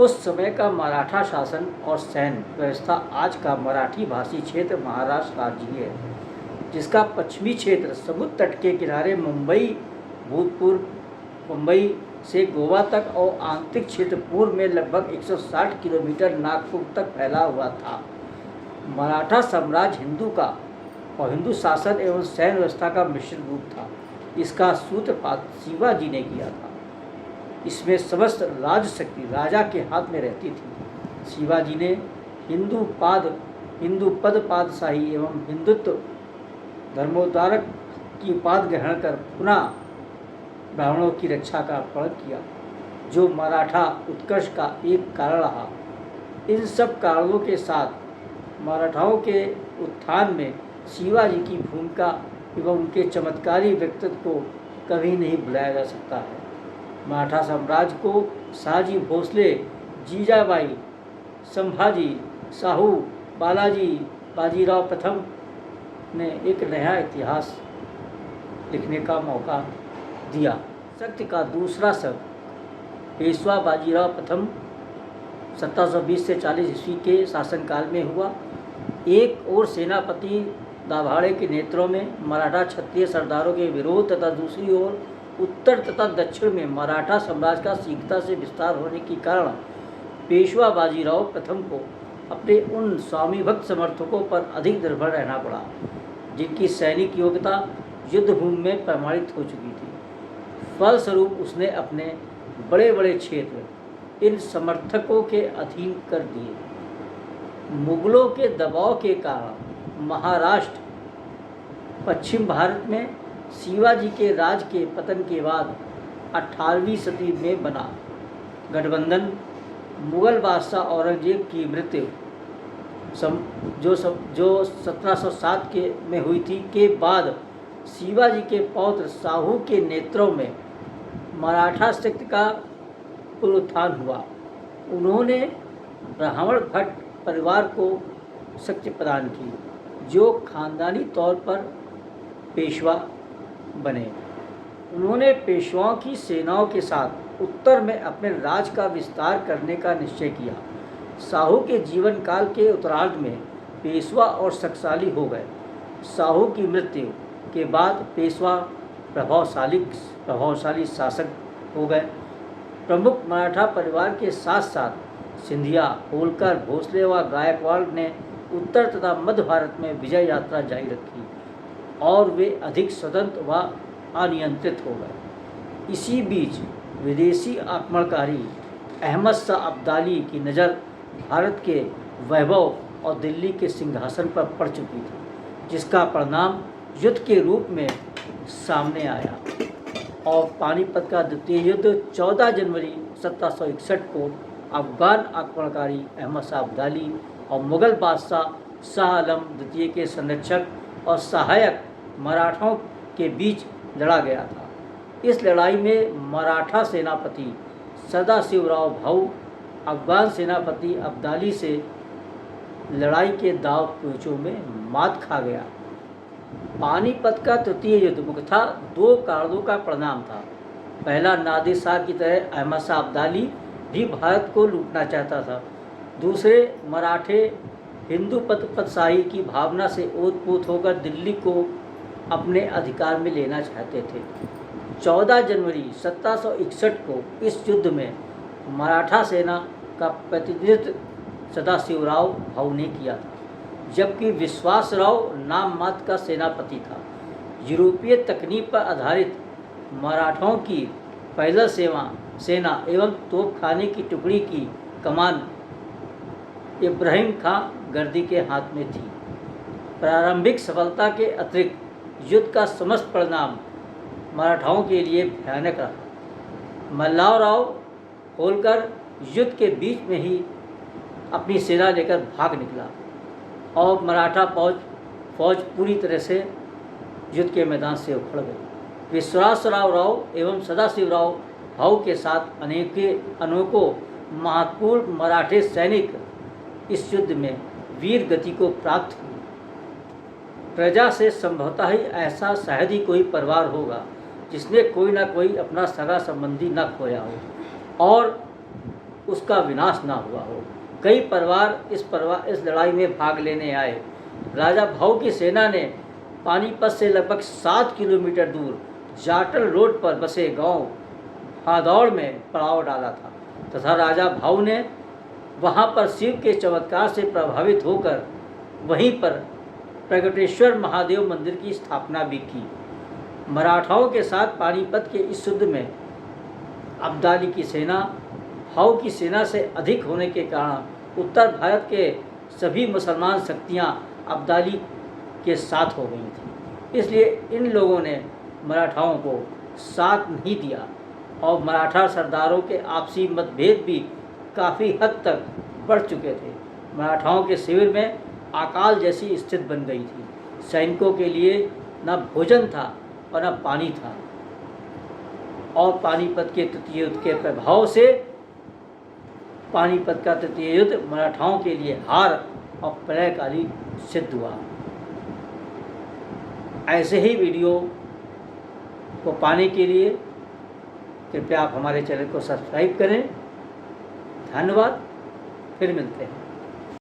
उस समय का मराठा शासन और सैन्य व्यवस्था आज का मराठी भाषी क्षेत्र महाराष्ट्र राज्य है, जिसका पश्चिमी क्षेत्र समुद्र तट के किनारे मुंबई, भूतपूर्व मुंबई से गोवा तक और आंतरिक क्षेत्र पूर्व में लगभग 160 किलोमीटर नागपुर तक फैला हुआ था। मराठा साम्राज्य हिंदू का और हिंदू शासन एवं सैन्य व्यवस्था का मिश्रित रूप था। इसका सूत्रपात शिवाजी ने किया था। इसमें समस्त राज शक्ति राजा के हाथ में रहती थी। शिवाजी ने हिंदू पद पादशाही एवं हिंदुत्व धर्मोद्धारक की उपाधि ग्रहण कर पुनः ब्राह्मणों की रक्षा का प्रण किया, जो मराठा उत्कर्ष का एक कारण रहा। इन सब कारणों के साथ मराठाओं के उत्थान में शिवाजी की भूमिका एवं उनके चमत्कारी व्यक्तित्व को कभी नहीं भुलाया जा सकता है। मराठा साम्राज्य को शाहजी भोसले, जीजाबाई, संभाजी, शाहू, बालाजी, बाजीराव प्रथम ने एक नया इतिहास लिखने का मौका दिया। शक्ति का दूसरा शक पेशवा बाजीराव प्रथम 1720 से 40 ईस्वी के शासनकाल में हुआ। एक और सेनापति दाभाड़े के नेतृत्व में मराठा क्षत्रिय सरदारों के विरोध तथा दूसरी ओर उत्तर तथा दक्षिण में मराठा साम्राज्य का शीघ्रता से विस्तार होने के कारण पेशवा बाजीराव प्रथम को अपने उन स्वामी भक्त समर्थकों पर अधिक निर्भर रहना पड़ा, जिनकी सैनिक योग्यता युद्ध भूमि में प्रमाणित हो चुकी थी। फलस्वरूप उसने अपने बड़े बड़े क्षेत्र इन समर्थकों के अधीन कर दिए। मुगलों के दबाव के कारण महाराष्ट्र पश्चिम भारत में शिवाजी के राज के पतन के बाद 18वीं सदी में बना गठबंधन मुगल बादशाह औरंगजेब की मृत्यु जो 1707 में हुई थी के बाद शिवाजी के पौत्र शाहू के नेतृत्व में मराठा शक्ति का पुनरुत्थान हुआ। उन्होंने ब्राह्मण भट्ट परिवार को शक्ति प्रदान की, जो खानदानी तौर पर पेशवा बने। उन्होंने पेशवाओं की सेनाओं के साथ उत्तर में अपने राज का विस्तार करने का निश्चय किया। शाहू के जीवन काल के उत्तरार्ध में पेशवा और शक्तिशाली हो गए। शाहू की मृत्यु के बाद पेशवा प्रभावशाली शासक हो गए। प्रमुख मराठा परिवार के साथ साथ सिंधिया, होलकर, भोसले व गायकवाड़ ने उत्तर तथा मध्य भारत में विजय यात्रा जारी रखी और वे अधिक स्वतंत्र व अनियंत्रित हो गए। इसी बीच विदेशी आक्रमणकारी अहमद शाह अब्दाली की नज़र भारत के वैभव और दिल्ली के सिंहासन पर पड़ चुकी थी, जिसका परिणाम युद्ध के रूप में सामने आया और पानीपत का द्वितीय युद्ध 14 जनवरी 1761 को अफगान आक्रमणकारी अहमद शाह अब्दाली और मुगल बादशाह शाह आलम द्वितीय के संरक्षक और सहायक मराठाओं के बीच लड़ा गया था। इस लड़ाई में मराठा सेनापति सदाशिवराव भाऊ अफगान सेनापति अब्दाली से लड़ाई के दांव पेचों में मात खा गया। पानीपत का तृतीय युद्ध मुख्यतः दो कारणों का परिणाम था। पहला, नादिर शाह की तरह अहमद शाह अब्दाली भी भारत को लूटना चाहता था। दूसरे, मराठे हिंदू पदशाही की भावना से ओतप्रोत होकर दिल्ली को अपने अधिकार में लेना चाहते थे। 14 जनवरी 1761 को इस युद्ध में मराठा सेना का प्रतिनिधित्व सदाशिवराव भाऊ ने किया था, जबकि विश्वासराव नाम मात्र का सेनापति था। यूरोपीय तकनीक पर आधारित मराठाओं की पैदल सेना एवं तोपखाने की टुकड़ी की कमान इब्राहिम खां गर्दी के हाथ में थी। प्रारंभिक सफलता के अतिरिक्त युद्ध का समस्त परिणाम मराठाओं के लिए भयानक रहा। मल्हारराव होलकर युद्ध के बीच में ही अपनी सेना लेकर भाग निकला और मराठा फौज पूरी तरह से युद्ध के मैदान से उखड़ गई। विश्वासराव राव एवं सदाशिवराव भाऊ के साथ अनेकों महत्वपूर्ण मराठे सैनिक इस युद्ध में वीर गति को प्राप्त हुए। प्रजा से संभवतः ही ऐसा शायद ही कोई परिवार होगा जिसने कोई ना कोई अपना सगा संबंधी न खोया हो और उसका विनाश ना हुआ हो। कई परिवार इस लड़ाई में भाग लेने आए। राजा भाऊ की सेना ने पानीपत से लगभग 7 किलोमीटर दूर जाटल रोड पर बसे गांव हादौड़ में पड़ाव डाला था तथा राजा भाऊ ने वहां पर शिव के चमत्कार से प्रभावित होकर वहीं पर प्रगटेश्वर महादेव मंदिर की स्थापना भी की। मराठाओं के साथ पानीपत के इस युद्ध में अब्दाली की सेना भाऊ की सेना से अधिक होने के कारण उत्तर भारत के सभी मुसलमान शक्तियां अब्दाली के साथ हो गई थी। इसलिए इन लोगों ने मराठाओं को साथ नहीं दिया और मराठा सरदारों के आपसी मतभेद भी काफ़ी हद तक बढ़ चुके थे। मराठाओं के शिविर में अकाल जैसी स्थिति बन गई थी। सैनिकों के लिए न भोजन था और न पानी था और पानीपत के तृतीय युद्ध के प्रभाव से पानीपत का तृतीय युद्ध मराठाओं के लिए हार और प्रलयकारी सिद्ध हुआ। ऐसे ही वीडियो को पाने के लिए कृपया आप हमारे चैनल को सब्सक्राइब करें। धन्यवाद। फिर मिलते हैं।